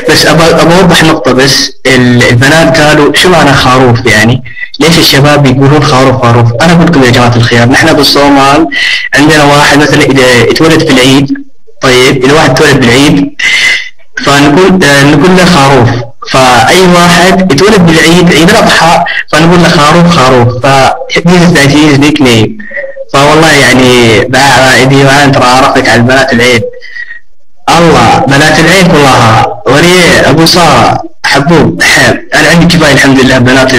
بس ابى اوضح نقطة بس. البنات قالوا شو معنى خروف يعني؟ ليش الشباب يقولون خروف خروف؟ انا اقول لكم يا جماعة الخير، نحن بالصومال عندنا واحد مثلا اذا اتولد في العيد، طيب اذا واحد اتولد بالعيد نقول له خروف. فاي واحد يتولد بالعيد، عيد الاضحى، فنقول له خروف خروف. this is his nickname. فوالله يعني بعدي وانت ترى عرفتك على البنات العيد. الله بنات العيد كلها ولي ابو ساره حبوب. انا عندي كفايه الحمد لله بنات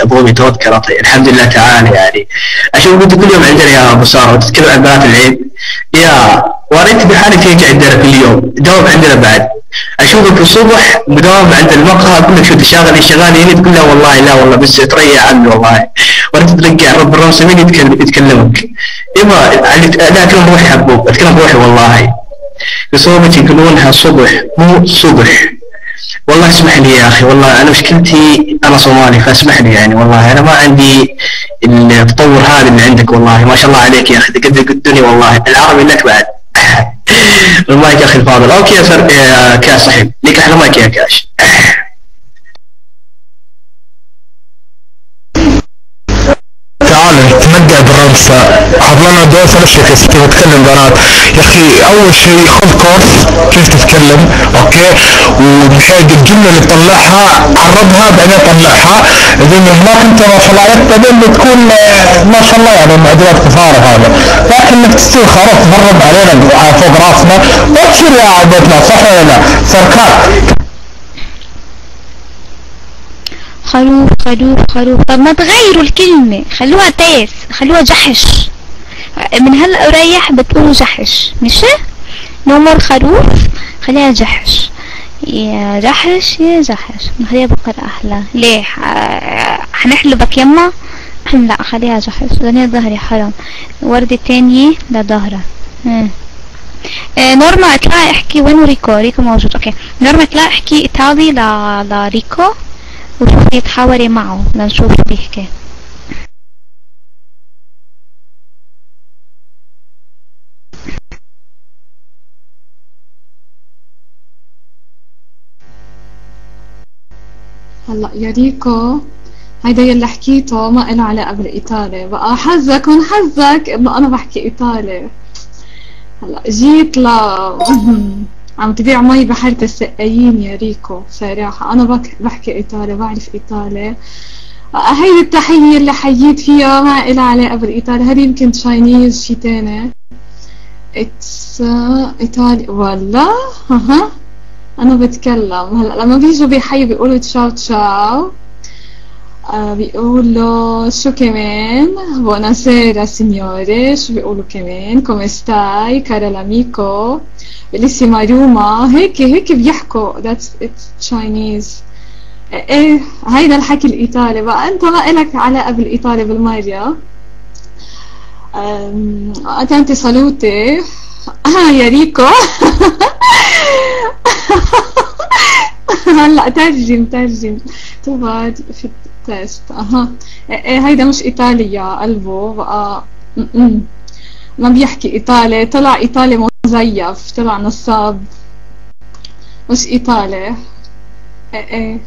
ابوي توكلت الحمد لله تعالى يعني. اشوف قلت كل يوم عندنا يا ابو ساره وتتكلم عن بنات العيد، يا وريت بحالك تيجي عندنا كل يوم دوام عندنا بعد. اشوفك الصبح مداوم عند المقهى اقول لك شو تشتغلي شغالي هنا، تقول لا والله لا والله بس تريح عني والله. وريت ترجع رب الرسمين يتكلمك يبا. لا اتكلم روحي حبوب، اتكلم روحي والله. بصوبتي يقولونها صبح مو صبح. والله اسمح لي يا اخي، والله انا مشكلتي انا صومالي فاسمح لي يعني، والله انا ما عندي التطور هذا اللي عندك. والله ما شاء الله عليك يا اخي تقدر الدنيا والله. العربي لك بعد. المايك يا اخي الفاضل. اوكي يا سر يا كاش صحيح ليك احلى مايك يا كاش. تعال نتمدى بالرمسة حضرنا دوسة نفسك كيف تتكلم بنات يا اخي. اول شيء خذ كورس كيف تتكلم اوكي، وبحيث الجملة اللي تطلعها عرضها بعدين طلعها. اذا هناك انت ما شاء الله عليك بعدين بتكون ما شاء الله يعني معدلات كفارة هذا، لكن انك تصير خلاص تهرب علينا فوق راسنا ما تصير يا عبدنا صح ولا لا؟ سركات خروف خروف خروف. طب ما تغيروا الكلمة، خلوها تيس، خلوها جحش. من هلا وريح بتقولوا جحش ماشي؟ نمر خروف خليها جحش. يا جحش يا جحش، نخليها بقرة احلى. ليه حنحلبك يما؟ لا خليها جحش. غنية ظهري حرام. وردة تانية لظهرها. نورما اطلعي احكي. وين ريكو؟ ريكو موجود اوكي. نورما اطلعي احكي ايطالي لريكو وشوفي تحاوري معه لنشوف شو بيحكي. هلا يا ريكو هيدا يلي حكيته ما إله علاقة بالإيطالي، بقى حظك من حظك إنه أنا بحكي إيطالي. هلا جيت عم تبيع مي بحيرة السقايين يا ريكو. صراحة أنا بحكي إيطالي، بعرف إيطالي. هيدي التحية اللي حييت فيها ما إلها علاقة بالإيطالي، هذه يمكن تشاينيز شي تاني. اتس إيطالي والله. أنا بتكلم هلا لما بيجوا بيحيوا بيقولوا تشاو تشاو. بيقولوا شو كمان؟ بوناسيرا سينيوري. شو بيقولوا كمان؟ كومستاي كارا لاميكو بليسيما روما. هيك بيحكوا. that's it's Chinese. ايه هيدا الحكي الايطالي. بقى انت ما إلك علاقة بالايطالي بالمرة. اتنتي صالوتي. يا ريكو. هلا ترجم تبعد في التست. ايه هيدا مش ايطالي يا قلبه بقى. ما بيحكي ايطالي، طلع ايطالي مزيف، طلع نصاب، مش ايطالي. ايه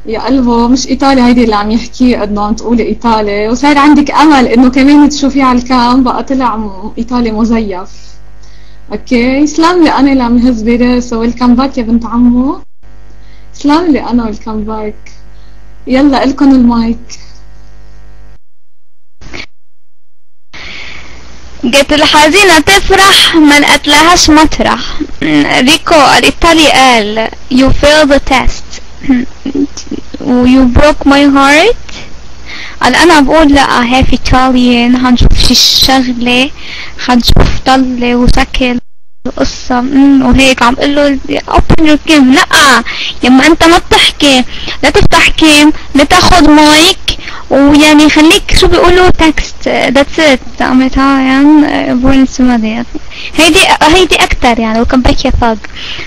يا قلبه مش ايطالي. هيدي اللي عم يحكيه انه عم تقولي ايطالي وصار عندك امل انه كمان تشوفيه على الكام، بقى طلع ايطالي مزيف. اوكي سلام لي انا اللي عم يهز براسه. ويلكم باك يا بنت عمو. سلام لي انا ويلكم باك. يلا الكم المايك. قلت الحزينة تفرح ما لقتلهاش مطرح. ريكو الإيطالي قال you failed the test you broke my heart. قال أنا بقول لا هاف إيطاليان هنشوف شي الشغلة، هنشوف طلة وشكل وقصة وهيك. عم قله open your game. لا يما انت ما بتحكي، لا تفتح كيم، لا تاخد مايك، ويعني خليك شو بيقولوا تكست. that's it. عملتها يعني بوينتس ماضية. هيدي اكتر يعني. وكم باك يا فاق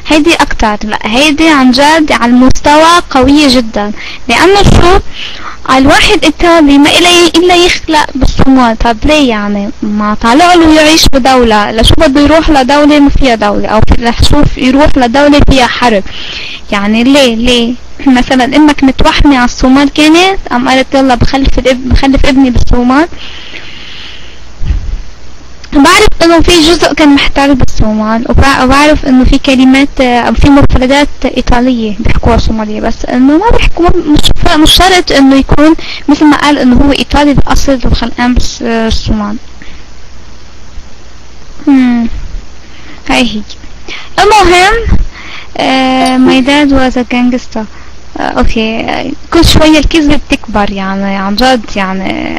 هيدي اكتر. لا هيدي عن جد على المستوى قوية جدا. لانه شو الواحد ايطالي ما إلي الا يخلق بالصومال. طب ليه يعني ما طالع له يعيش بدولة؟ لشو بده يروح لدولة ما فيها دولة، او رح شوف يروح لدولة فيها حرب؟ يعني ليه مثلا امك متوحمة على الصومال كانت ام قالت يلا بخلف ابني بالصومال؟ بعرف انه في جزء كان محتل بالصومال، وبعرف انه في كلمات او في مفردات ايطالية بيحكوها صومالية، بس انه ما بيحكوا، مش شرط انه يكون مثل ما قال انه هو ايطالي بالاصل وخلقان بالصومال. هاي هي. المهم my dad was a gangster. اوكي، كل شوية الكذبة بتكبر يعني عن جد، يعني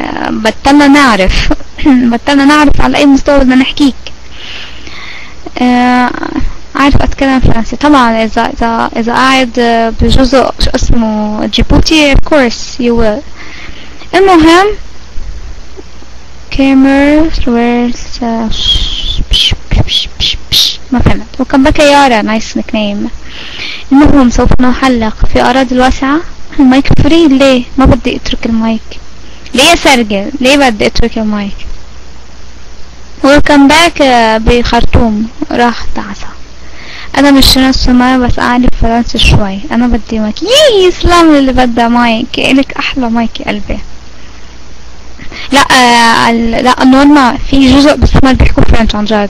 بطلنا نعرف على اي مستوى بدنا نحكيك. عارف اتكلم فرنسي طبعا، اذا قاعد بجزء شو اسمه جيبوتي of course you will. المهم ما فهمت. وكان بكيارة نايس نيك نيم. المهم سوف نحلق في أراضي الواسعة. المايك فري. ليه ما بدي اترك المايك؟ ليه يا سرجل؟ ليه بدي اترك المايك؟ وكم باك بخرطوم راح تعسى. انا مش نفس ما بس اعرف فرنسي شوي. انا بدي مايك. يسلم اللي بدها مايك، الك احلى مايك يا قلبي. لا نورما في جزء بالصومال بيحكوا فرنش عن جد،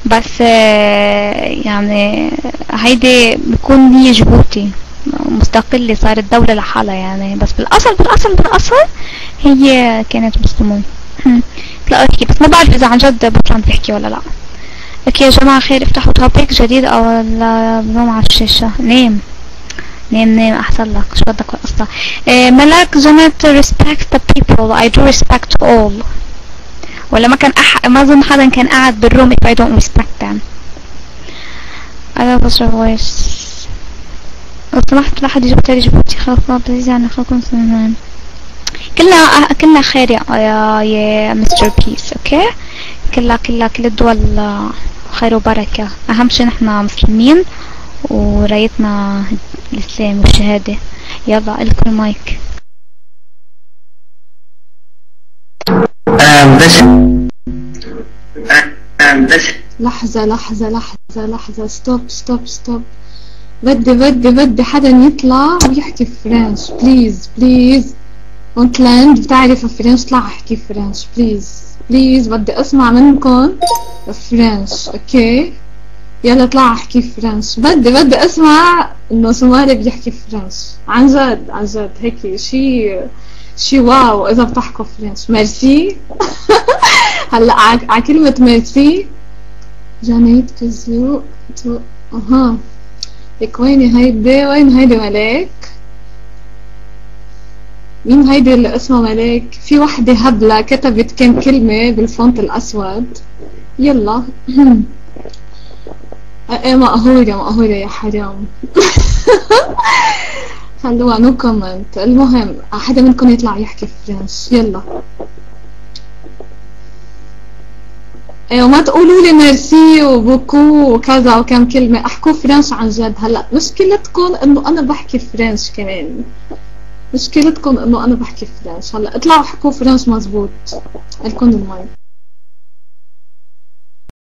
بس يعني هيدي بيكون هي جيبوتي مستقلة، صارت دولة لحالها يعني، بس بالأصل هي كانت مسلمون. لا اوكي، بس ما بعرف اذا عن جد بطل عم بيحكي ولا لا. اوكي يا جماعة خير، افتحوا توبيك جديد او بنوم على الشاشة. نام احسن لك. شو بدك القصة؟ ملاك جنت respect the people. I do respect all. ولا ما كان ما اظن حدا كان قاعد بالروم if I don't respect them. I love your voice. لو سمحت لا حد يجيب تاني جيبوتي. خلاص بليز يعني خلكم سنان. كلنا خير يا مستر بيس. اوكي، كل الدول خير وبركة. اهم شي نحنا مسلمين ورايتنا الاسلام والشهادة. يلا الكم المايك. بس لحظة ستوب. بدي حدا يطلع ويحكي فرنش بليز. وانتلاند بتعرف فرنش، طلع احكي فرنش بليز. بدي اسمع منكم فرنش. اوكي يلا طلع احكي فرنش. بدي اسمع انه صومالي بيحكي فرنش عن جد هيك شي واو اذا بتحكوا فرنش. ميرسي. هلا على كلمة ميرسي جانيت كزيو تو لك. وين هيدي ملاك؟ مين هيدي اللي اسمها ملاك؟ في وحدة هبلة كتبت كم كلمة بالفونت الأسود. يلا ايه مقهورة يا حرام. خلوها نو كومنت. المهم حدا منكم يطلع يحكي فرنش. يلا ايه، وما تقولوا لي ميرسي وبوكو وكذا وكم كلمة. احكوا فرنش عن جد. هلا مشكلتكم انه انا بحكي فرنش كمان. هلا اطلعوا احكوا فرنش مزبوط. لكم المايك.